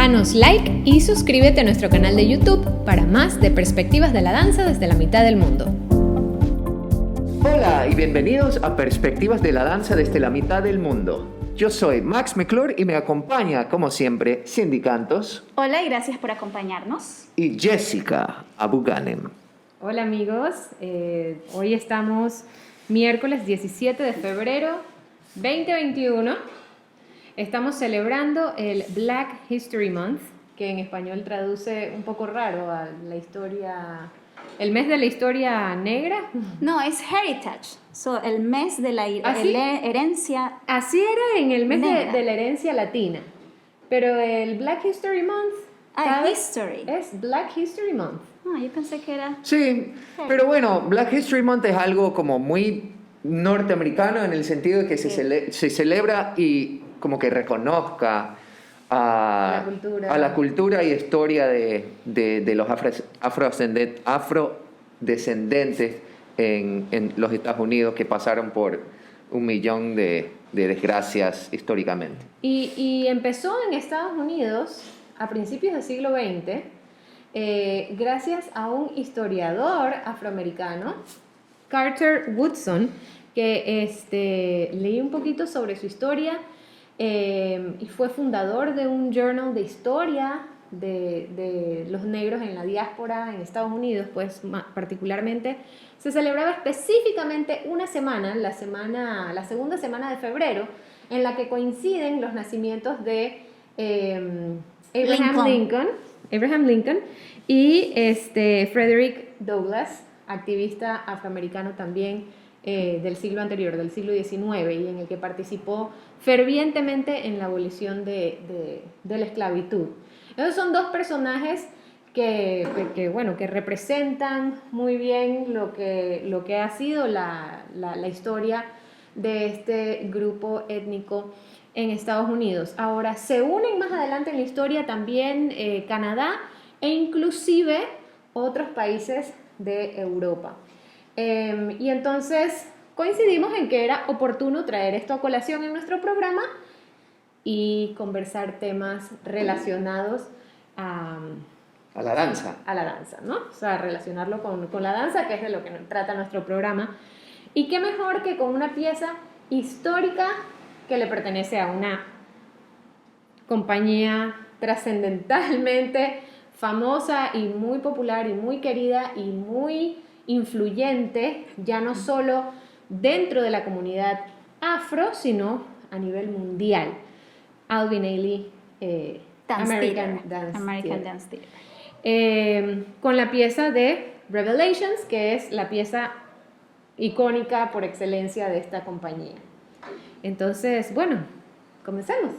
Danos like y suscríbete a nuestro canal de YouTube para más de Perspectivas de la Danza desde la mitad del mundo. Hola y bienvenidos a Perspectivas de la Danza desde la mitad del mundo. Yo soy Max McClure y me acompaña, como siempre, Cindy Cantos. Hola y gracias por acompañarnos. Y Jessica Abuganem. Hola amigos, hoy estamos miércoles 17 de febrero 2021. Estamos celebrando el Black History Month, que en español traduce un poco raro a la historia, el mes de la historia negra. No, es Heritage, el mes de la herencia. Así era en el mes negra. de la herencia latina, pero el Black History Month History. es Black History Month. Yo pensé que era... Sí, pero bueno, Black History Month es algo como muy norteamericano en el sentido de que se celebra y como que reconozca a la cultura y historia de los afrodescendentes en los Estados Unidos que pasaron por 1 millón de desgracias históricamente. Y empezó en Estados Unidos a principios del siglo XX gracias a un historiador afroamericano, Carter Woodson, que leí un poquito sobre su historia y fue fundador de un journal de historia de los negros en la diáspora en Estados Unidos, pues particularmente se celebraba específicamente una semana, la segunda semana de febrero, en la que coinciden los nacimientos de Abraham Lincoln y Frederick Douglass, activista afroamericano también del siglo anterior, del siglo XIX, y en el que participó fervientemente en la abolición de la esclavitud. Esos son dos personajes que representan muy bien lo que ha sido la historia de este grupo étnico en Estados Unidos. Ahora, se unen más adelante en la historia también Canadá e inclusive otros países de Europa. Y entonces coincidimos en que era oportuno traer esto a colación en nuestro programa y conversar temas relacionados a la danza. A la danza, ¿no? O sea, relacionarlo con la danza, que es de lo que trata nuestro programa. Y qué mejor que con una pieza histórica que le pertenece a una compañía trascendentalmente famosa y muy popular y muy querida y muy influyente, ya no solo dentro de la comunidad afro, sino a nivel mundial. Alvin Ailey, American Dance Theater. Con la pieza de Revelations, que es la pieza icónica por excelencia de esta compañía. Entonces, bueno, comencemos.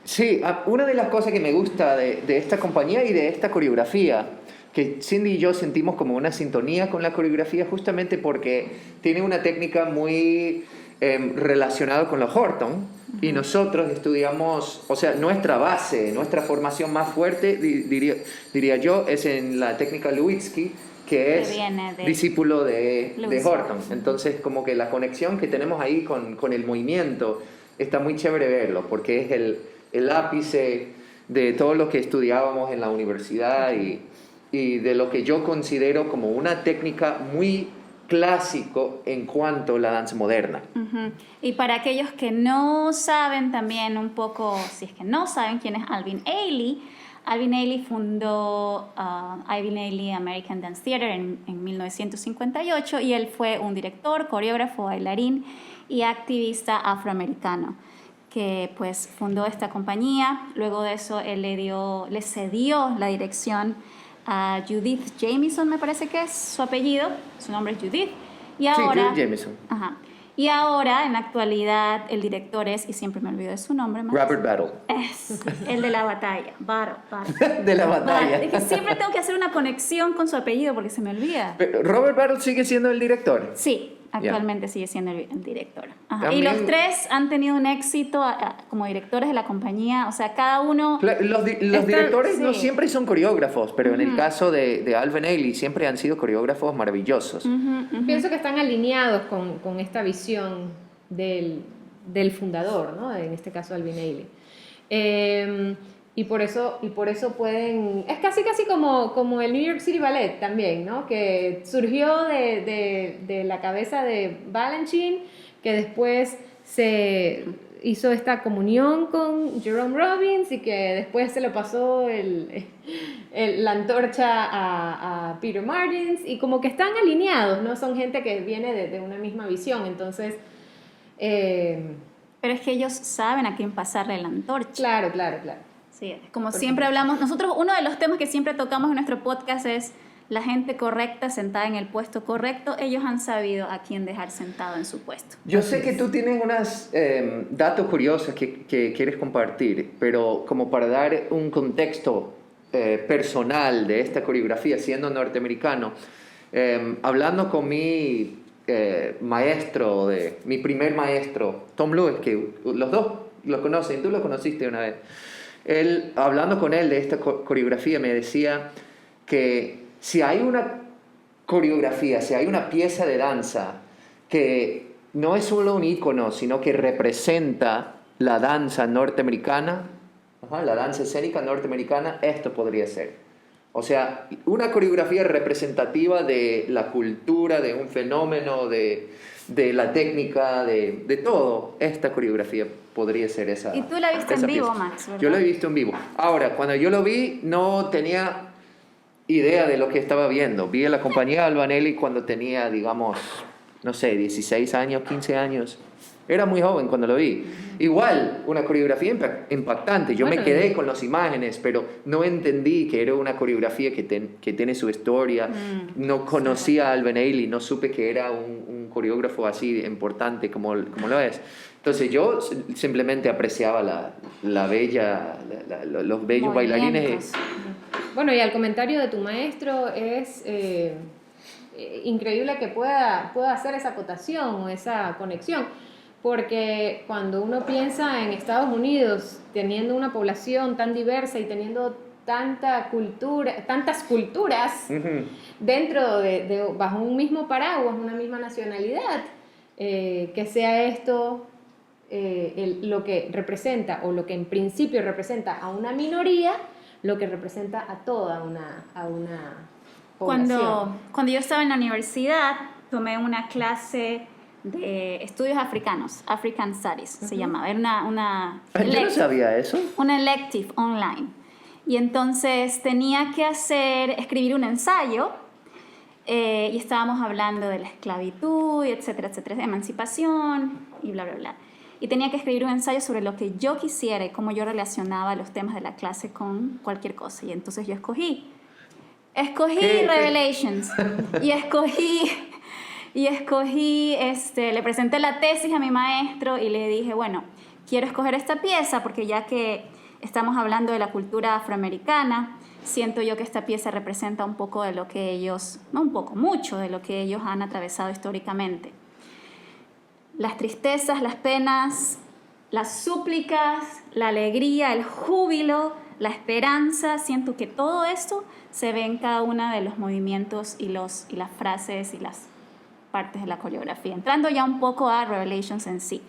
Sí, una de las cosas que me gusta de esta compañía y de esta coreografía, que Cindy y yo sentimos como una sintonía con la coreografía justamente porque tiene una técnica muy relacionada con los Horton, y nosotros estudiamos, o sea, nuestra base, nuestra formación más fuerte, diría yo, es en la técnica Lewitsky, que es discípulo de Horton. Entonces, como que la conexión que tenemos ahí con el movimiento está muy chévere verlo, porque es el ápice de todo lo que estudiábamos en la universidad y de lo que yo considero como una técnica muy clásico en cuanto a la danza moderna. Y para aquellos que no saben también un poco, si es que no saben quién es Alvin Ailey fundó Alvin Ailey American Dance Theater en 1958 y él fue un director, coreógrafo, bailarín y activista afroamericano que pues fundó esta compañía. Luego de eso él le cedió la dirección a Judith Jamison, me parece que es su apellido, su nombre es Judith. Y ahora, sí, Judith Jamison. Y ahora, en la actualidad, el director es, y siempre me olvido de su nombre, Robert Battle. Es el de la batalla, Battle. De la batalla. Dije, siempre tengo que hacer una conexión con su apellido porque se me olvida. Pero ¿Robert Battle sigue siendo el director? Sí, actualmente sigue siendo el director. Y los tres han tenido un éxito como directores de la compañía, o sea, cada uno... Los directores no siempre son coreógrafos, pero en el caso de Alvin Ailey siempre han sido coreógrafos maravillosos. Pienso que están alineados con esta visión del fundador, ¿no? En este caso Alvin Ailey. y por eso pueden, es casi como el New York City Ballet también, ¿no? Que surgió de la cabeza de Balanchine, que después se hizo esta comunión con Jerome Robbins y que después se lo pasó la antorcha a Peter Martins, y como que están alineados, ¿no? Son gente que viene de una misma visión, entonces... Pero es que ellos saben a quién pasarle la antorcha. Claro. Sí, como siempre hablamos, nosotros uno de los temas que siempre tocamos en nuestro podcast es la gente correcta sentada en el puesto correcto. Ellos han sabido a quién dejar sentado en su puesto. Yo sé que tú tienes unos datos curiosos que quieres compartir, pero como para dar un contexto personal de esta coreografía, siendo norteamericano, hablando con mi maestro, mi primer maestro, Tom Lewis, que los dos lo conocen, tú lo conociste una vez. Hablando con él de esta coreografía, me decía que si hay una coreografía, si hay una pieza de danza que no es solo un icono, sino que representa la danza norteamericana, la danza escénica norteamericana, esto podría ser. O sea, una coreografía representativa de la cultura, de un fenómeno, de la técnica, de todo. Esta coreografía podría ser esa. Y tú la viste en vivo, pieza. Max, ¿verdad? Yo la he visto en vivo. Ahora, cuando yo lo vi, no tenía idea de lo que estaba viendo. Vi a la compañía Albanelli cuando tenía, digamos, no sé, 16 años, 15 años. Era muy joven cuando lo vi. Igual, una coreografía impactante. Yo me quedé con las imágenes, pero no entendí que era una coreografía que tiene su historia. No conocía a Albanelli, no supe que era un coreógrafo así importante como lo es. Entonces yo simplemente apreciaba los bellos bailarines. Bueno, y al comentario de tu maestro es increíble que pueda hacer esa acotación o esa conexión, porque cuando uno piensa en Estados Unidos, teniendo una población tan diversa y teniendo tantas culturas dentro bajo un mismo paraguas, una misma nacionalidad, que sea esto lo que representa, o lo que en principio representa a una minoría, lo que representa a toda una población. Cuando yo estaba en la universidad, tomé una clase de estudios africanos, African Studies se llamaba, era una yo no sabía eso. Una elective online, y entonces tenía que escribir un ensayo, y estábamos hablando de la esclavitud, etcétera, emancipación y bla, bla, bla. Y tenía que escribir un ensayo sobre lo que yo quisiera y cómo yo relacionaba los temas de la clase con cualquier cosa. Y entonces yo escogí Revelations. Y escogí, le presenté la tesis a mi maestro y le dije, bueno, quiero escoger esta pieza porque ya que estamos hablando de la cultura afroamericana, siento yo que esta pieza representa un poco de lo que ellos, no un poco, mucho de lo que ellos han atravesado históricamente. Las tristezas, las penas, las súplicas, la alegría, el júbilo, la esperanza, siento que todo esto se ve en cada uno de los movimientos y las frases y las partes de la coreografía. Entrando ya un poco a Revelations en sí,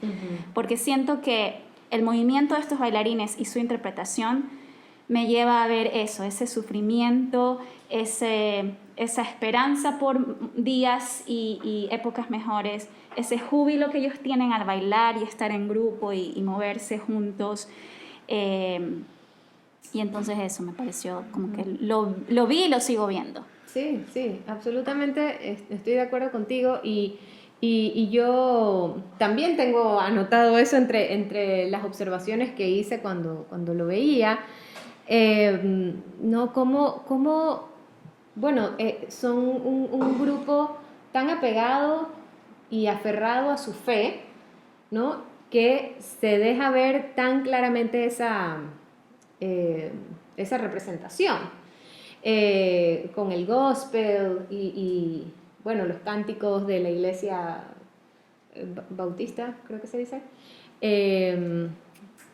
porque siento que el movimiento de estos bailarines y su interpretación me lleva a ver eso, ese sufrimiento, esa esperanza por días y épocas mejores, ese júbilo que ellos tienen al bailar y estar en grupo y moverse juntos. Y entonces eso me pareció como que lo vi y lo sigo viendo. Sí, absolutamente estoy de acuerdo contigo, y yo también tengo anotado eso entre las observaciones que hice cuando lo veía. ¿No? Como bueno, son un grupo tan apegado y aferrado a su fe, ¿no? Que se deja ver tan claramente esa representación con el gospel y bueno, los cánticos de la iglesia bautista, creo que se dice,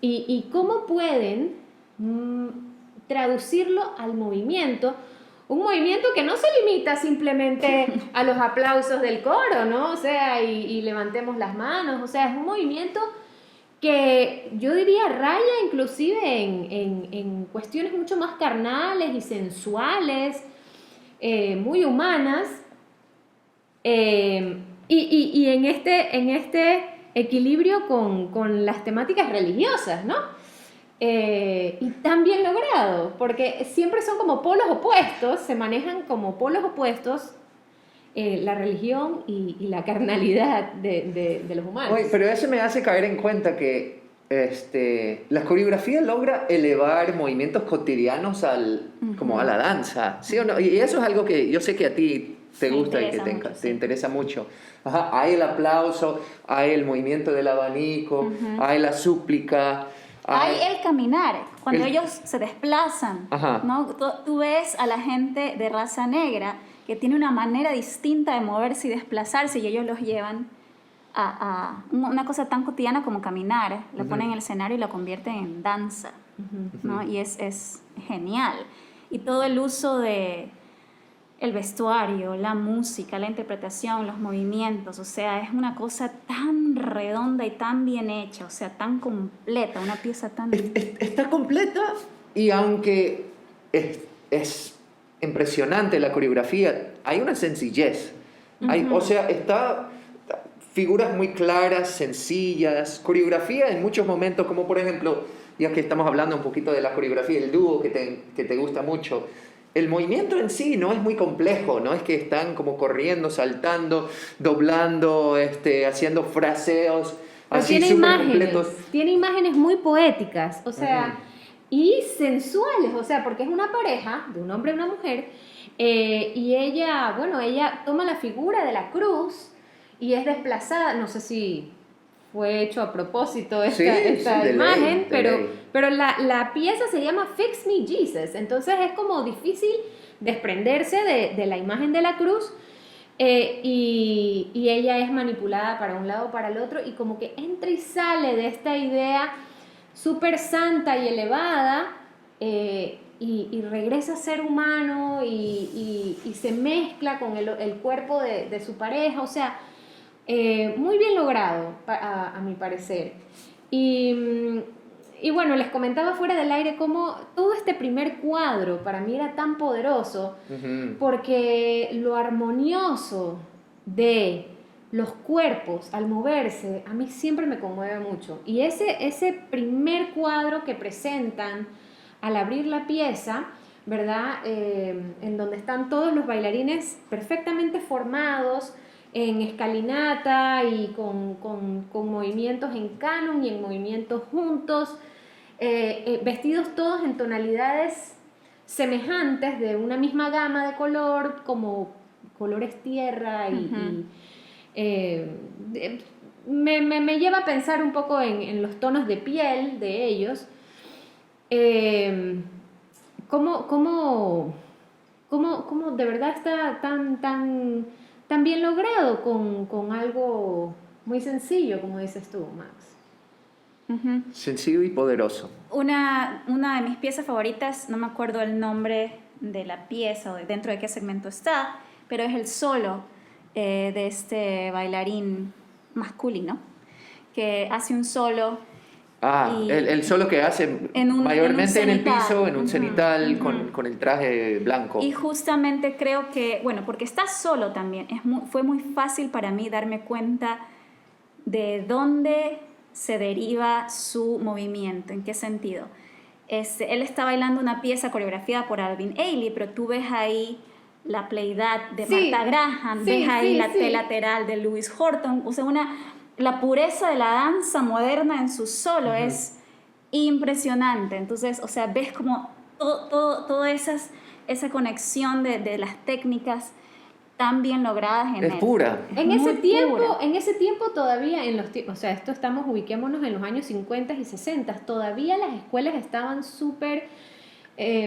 y cómo pueden traducirlo al movimiento, un movimiento que no se limita simplemente a los aplausos del coro, ¿no? O sea, y levantemos las manos, o sea, es un movimiento que yo diría raya inclusive en cuestiones mucho más carnales y sensuales, muy humanas, y en este equilibrio con las temáticas religiosas, ¿no? Y tan bien logrado, porque siempre son como polos opuestos, se manejan como polos opuestos, la religión y la carnalidad de los humanos. Oye, pero eso me hace caer en cuenta que la coreografía logra elevar movimientos cotidianos como a la danza, ¿sí o no? Y eso es algo que yo sé que a ti te gusta y que te interesa mucho. Ajá, hay el aplauso, hay el movimiento del abanico, hay la súplica. Hay el caminar, cuando ellos se desplazan, Ajá. ¿no? Tú ves a la gente de raza negra que tiene una manera distinta de moverse y desplazarse, y ellos los llevan a una cosa tan cotidiana como caminar, lo ponen en el escenario y lo convierten en danza, ¿no? Y es genial. Y todo el uso de el vestuario, la música, la interpretación, los movimientos, o sea, es una cosa tan redonda y tan bien hecha, o sea, tan completa, una pieza tan... Está completa, y aunque es impresionante la coreografía, hay una sencillez. O sea, está figuras muy claras, sencillas, coreografía en muchos momentos, como por ejemplo, ya que estamos hablando un poquito de la coreografía del dúo que te gusta mucho, el movimiento en sí no es muy complejo, no es que están como corriendo, saltando, doblando, haciendo fraseos así súper completos. Tiene imágenes muy poéticas, o sea, y sensuales, o sea, porque es una pareja de un hombre y una mujer, y ella toma la figura de la cruz y es desplazada, no sé si fue hecho a propósito esta imagen, pero la pieza se llama Fix Me Jesus, entonces es como difícil desprenderse de la imagen de la cruz, y ella es manipulada para un lado o para el otro, y como que entra y sale de esta idea súper santa y elevada, y regresa a ser humano, y se mezcla con el cuerpo de su pareja, o sea, muy bien logrado a mi parecer. Y bueno, les comentaba fuera del aire cómo todo este primer cuadro para mí era tan poderoso, porque lo armonioso de los cuerpos al moverse a mí siempre me conmueve mucho, y ese primer cuadro que presentan al abrir la pieza, ¿verdad? En donde están todos los bailarines perfectamente formados en escalinata y con movimientos en canon y en movimientos juntos, vestidos todos en tonalidades semejantes de una misma gama de color, como colores tierra, me lleva a pensar un poco en los tonos de piel de ellos. ¿Cómo de verdad está tan bien logrado con algo muy sencillo, como dices tú, Max? Sencillo y poderoso. Una de mis piezas favoritas, no me acuerdo el nombre de la pieza o dentro de qué segmento está, pero es el solo de este bailarín masculino que hace un solo. El solo que hace mayormente en el piso, en un cenital, con el traje blanco. Y justamente creo que, bueno, porque está solo también, fue muy fácil para mí darme cuenta de dónde se deriva su movimiento, en qué sentido. Él está bailando una pieza coreografiada por Alvin Ailey, pero tú ves ahí la Playback de Martha Graham, ves ahí la T lateral de Louis Horton, o sea, la pureza de la danza moderna en su solo es impresionante. Entonces, o sea, ves como toda esa conexión de las técnicas tan bien logradas en es él. Pura. En ese tiempo todavía, o sea, ubiquémonos en los años 50 y 60, todavía las escuelas estaban súper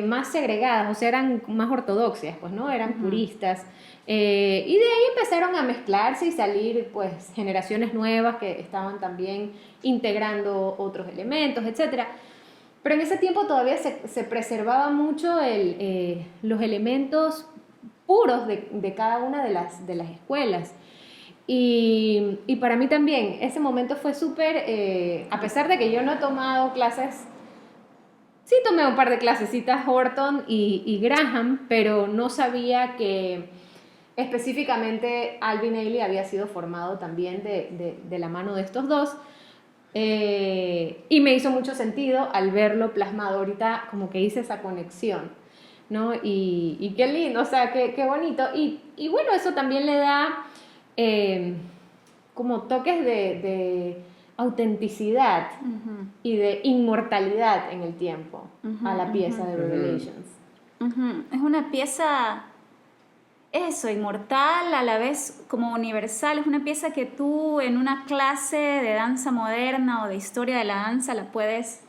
más segregadas, o sea, eran más ortodoxas, pues, ¿no? Eran puristas. Y de ahí empezaron a mezclarse y salir, pues, generaciones nuevas que estaban también integrando otros elementos, etc. Pero en ese tiempo todavía se preservaba mucho los elementos puros de cada una de las escuelas. Y para mí también, ese momento fue súper, a pesar de que yo no he tomado clases, sí tomé un par de clasecitas Horton y Graham, pero no sabía que específicamente Alvin Ailey había sido formado también de la mano de estos dos. Y me hizo mucho sentido al verlo plasmado ahorita, como que hice esa conexión, ¿no? Y qué lindo, o sea, qué bonito. Y bueno, eso también le da como toques de autenticidad y de inmortalidad en el tiempo a la pieza de Revelations. Es una pieza, eso, inmortal, a la vez como universal. Es una pieza que tú en una clase de danza moderna o de historia de la danza la puedes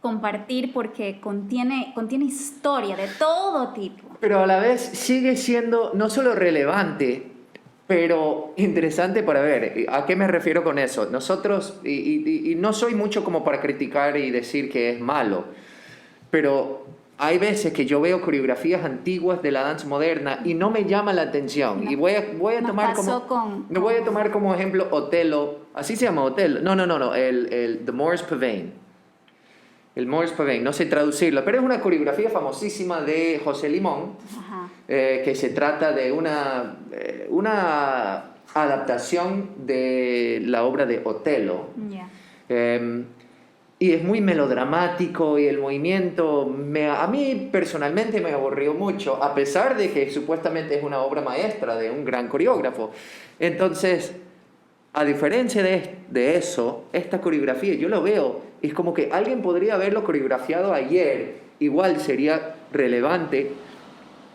compartir porque contiene historia de todo tipo. Pero a la vez sigue siendo no solo relevante, pero interesante para ver. ¿A qué me refiero con eso? Nosotros, y no soy mucho como para criticar y decir que es malo, pero hay veces que yo veo coreografías antiguas de la danza moderna y no me llama la atención. Y voy a tomar como ejemplo Otelo. Así se llama Otelo. No. The Morris Pavane. El Morris Pavane, no sé traducirlo, pero es una coreografía famosísima de José Limón, que se trata de una adaptación de la obra de Otelo. Y es muy melodramático y el movimiento a mí personalmente me aburrió mucho, a pesar de que supuestamente es una obra maestra de un gran coreógrafo. Entonces, a diferencia de eso, esta coreografía yo lo veo, es como que alguien podría haberlo coreografiado ayer, igual sería relevante,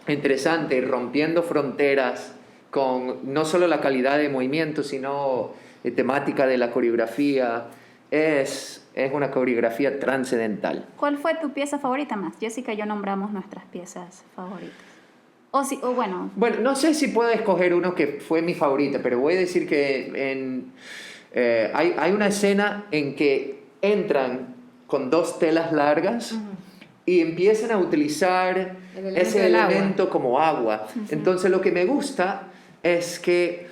interesante, rompiendo fronteras con no solo la calidad de movimiento, sino temática de la coreografía. Es una coreografía trascendental. ¿Cuál fue tu pieza favorita más? Jessica y yo nombramos nuestras piezas favoritas. Bueno, no sé si puedo escoger uno que fue mi favorita, pero voy a decir que hay una escena en que entran con dos telas largas y empiezan a utilizar ese elemento como agua. Entonces lo que me gusta es que...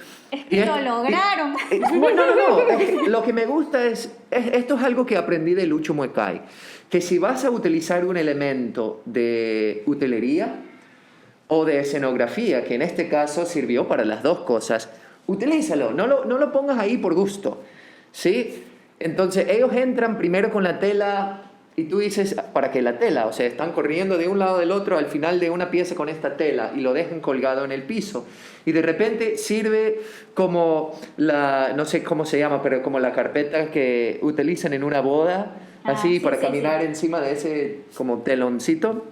lo lograron. No. Lo que me gusta esto es algo que aprendí de Lucho Muecay, que si vas a utilizar un elemento de utilería o de escenografía, que en este caso sirvió para las dos cosas, utilízalo, no lo pongas ahí por gusto, ¿sí? Entonces ellos entran primero con la tela y tú dices, ¿para qué la tela? O sea, están corriendo de un lado del otro al final de una pieza con esta tela y lo dejan colgado en el piso. Y de repente sirve como no sé cómo se llama, pero como la carpeta que utilizan en una boda, así para caminar encima de ese como teloncito.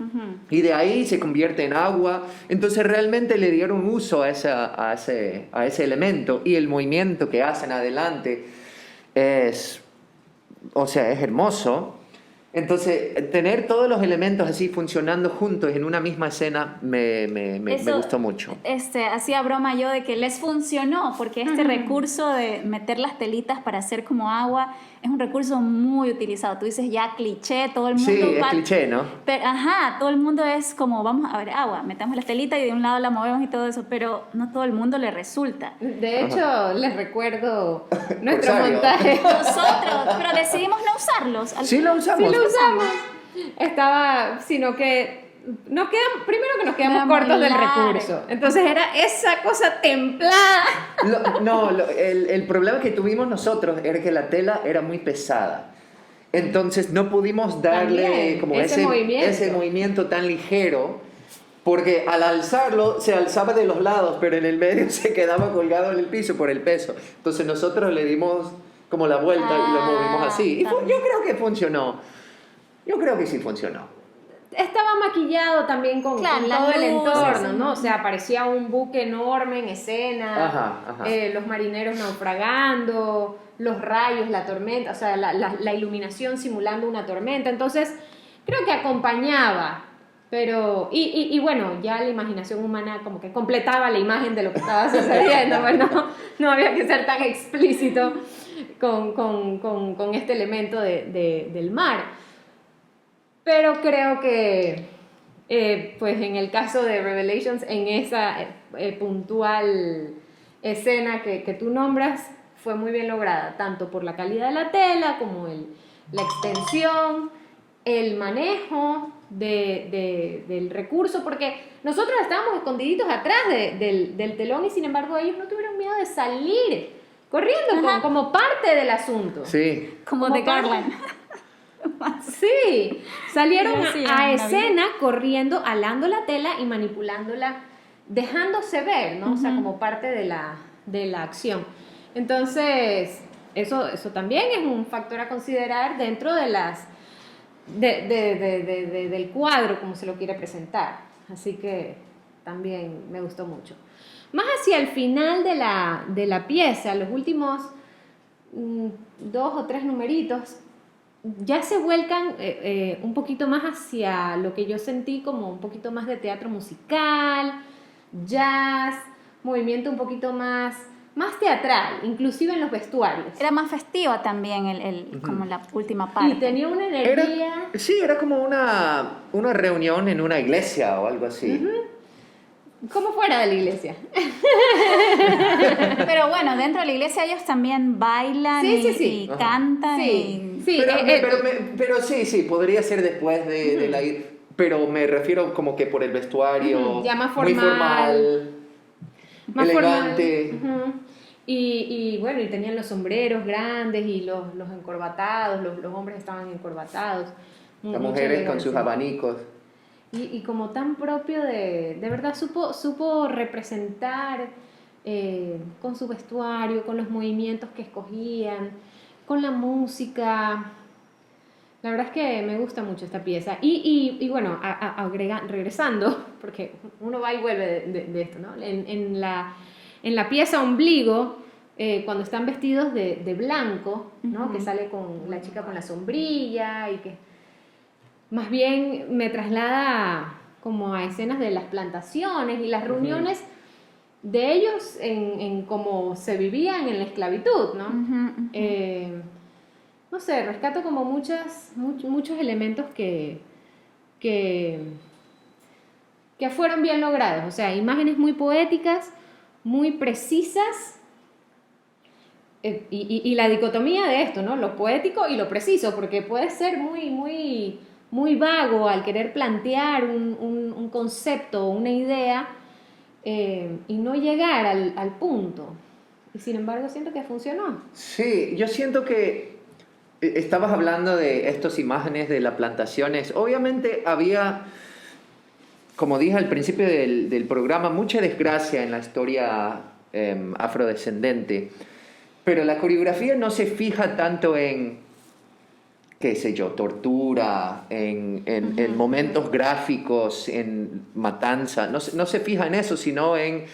Y de ahí se convierte en agua. Entonces realmente le dieron uso a ese elemento, y el movimiento que hacen adelante es hermoso. Entonces, tener todos los elementos así funcionando juntos en una misma escena me gustó mucho. Hacía broma yo de que les funcionó, porque este recurso de meter las telitas para hacer como agua es un recurso muy utilizado. Tú dices ya cliché, todo el mundo... Sí, es cliché, ¿no? Pero, todo el mundo es como, vamos a ver, agua, metemos las telitas y de un lado la movemos y todo eso, pero no todo el mundo le resulta. De hecho, les recuerdo nuestro montaje. Nosotros, pero decidimos no usarlos. Sí lo usamos. Sino que primero que nos quedamos cortos del recurso. Entonces era esa cosa templada. El problema que tuvimos nosotros era que la tela era muy pesada. Entonces no pudimos darle también, como ese movimiento tan ligero, porque al alzarlo se alzaba de los lados, pero en el medio se quedaba colgado en el piso por el peso. Entonces nosotros le dimos como la vuelta y lo movimos así. Y yo creo que funcionó. Yo creo que sí funcionó. Estaba maquillado también con todo el entorno, sí. ¿no? O sea, parecía un buque enorme en escena, los marineros naufragando, los rayos, la tormenta, o sea, la iluminación simulando una tormenta. Entonces, creo que acompañaba, pero... Y bueno, ya la imaginación humana como que completaba la imagen de lo que estaba sucediendo. Bueno, no había que ser tan explícito con este elemento del mar. Pero creo que, pues en el caso de Revelations, en esa puntual escena que tú nombras fue muy bien lograda, tanto por la calidad de la tela como la extensión, el manejo del recurso, porque nosotros estábamos escondiditos atrás del telón y sin embargo ellos no tuvieron miedo de salir corriendo como parte del asunto. Sí. Como de Garland. Sí, salieron Sí, a en escena corriendo, alando la tela y manipulándola, dejándose ver, ¿no? O sea, como parte de la acción. Entonces, eso también es un factor a considerar dentro de del cuadro, como se lo quiere presentar. Así que también me gustó mucho. Más hacia el final de la pieza, los últimos 2 o 3 numeritos, ya se vuelcan un poquito más hacia lo que yo sentí como un poquito más de teatro musical, jazz, movimiento un poquito más teatral, inclusive en los vestuarios. Era más festiva también como la última parte. Y tenía una energía... Era como una reunión en una iglesia o algo así. Como fuera de la iglesia. Pero bueno, dentro de la iglesia ellos también bailan y cantan. Sí, Pero sí, podría ser después de la... Pero me refiero como que por el vestuario. Ya más muy formal. Más elegante. formal. Y bueno, y tenían los sombreros grandes y los encorbatados, los hombres estaban encorbatados. Las mujeres con sus abanicos. Y como tan propio de verdad supo representar con su vestuario, con los movimientos que escogían, con la música. La verdad es que me gusta mucho esta pieza. Y bueno, regresando, porque uno va y vuelve de esto, ¿no? En la pieza Ombligo, cuando están vestidos de blanco, ¿no? Que sale con la chica con la sombrilla y que más bien me traslada como a escenas de las plantaciones y las reuniones de ellos en cómo se vivían en la esclavitud, ¿no? No sé, rescato como muchos elementos que fueron bien logrados, o sea, imágenes muy poéticas, muy precisas, y la dicotomía de esto, ¿no? Lo poético y lo preciso, porque puede ser muy vago al querer plantear un concepto o una idea y no llegar al punto. Y sin embargo siento que funcionó. Sí, yo siento que estabas hablando de estas imágenes de las plantaciones. Obviamente había, como dije al principio del programa, mucha desgracia en la historia afrodescendente, pero la coreografía no se fija tanto en, qué sé yo, tortura, en momentos gráficos, en matanza. No se fija en eso, sino en,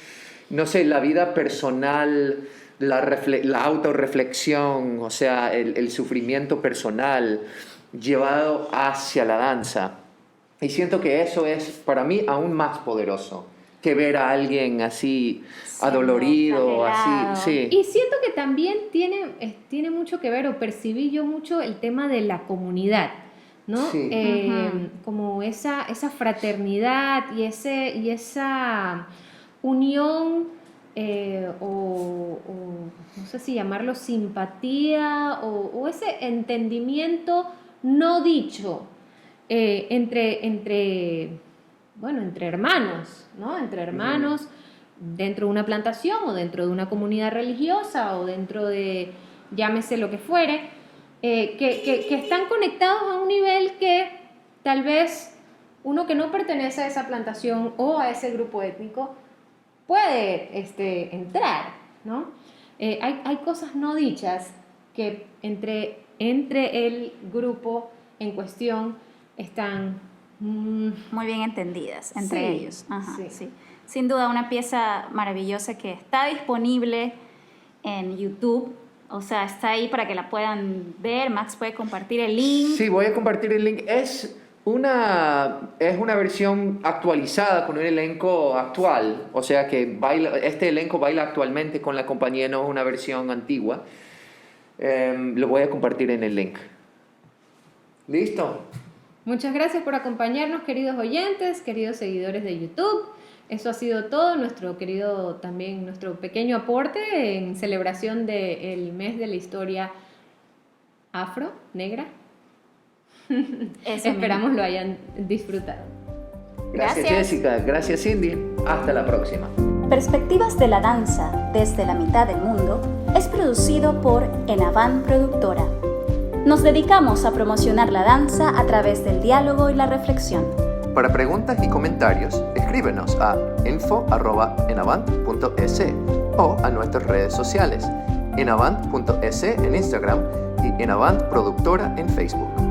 no sé, la vida personal, la autorreflexión, o sea, el sufrimiento personal llevado hacia la danza. Y siento que eso es, para mí, aún más poderoso que ver a alguien así adolorido, así, sí. Y siento que también tiene mucho que ver, o percibí yo mucho el tema de la comunidad, ¿no? Sí. Como esa fraternidad y esa unión, o no sé si llamarlo simpatía, o ese entendimiento no dicho entre hermanos, ¿no? Entre hermanos, dentro de una plantación o dentro de una comunidad religiosa o dentro de, llámese lo que fuere, que están conectados a un nivel que tal vez uno que no pertenece a esa plantación o a ese grupo étnico puede entrar, ¿no? Hay cosas no dichas que entre el grupo en cuestión están muy bien entendidas entre Sí, ellos. Ajá, sí. sí. Sin duda, una pieza maravillosa que está disponible en YouTube. O sea, está ahí para que la puedan ver. Max puede compartir el link. Sí, voy a compartir el link. Es una versión actualizada con un elenco actual. O sea que este elenco baila actualmente con la compañía, no es una versión antigua. Lo voy a compartir en el link. ¿Listo? Muchas gracias por acompañarnos, queridos oyentes, queridos seguidores de YouTube. Eso ha sido todo, nuestro pequeño aporte en celebración del mes de la historia afro, negra. Eso Esperamos lo hayan disfrutado. Gracias, Gracias. Jessica. Gracias, Cindy. Hasta la próxima. Perspectivas de la danza desde la mitad del mundo es producido por Enavan Productora. Nos dedicamos a promocionar la danza a través del diálogo y la reflexión. Para preguntas y comentarios, escríbenos a info@enavant.es o a nuestras redes sociales, enavant.es en Instagram y Enavant Productora en Facebook.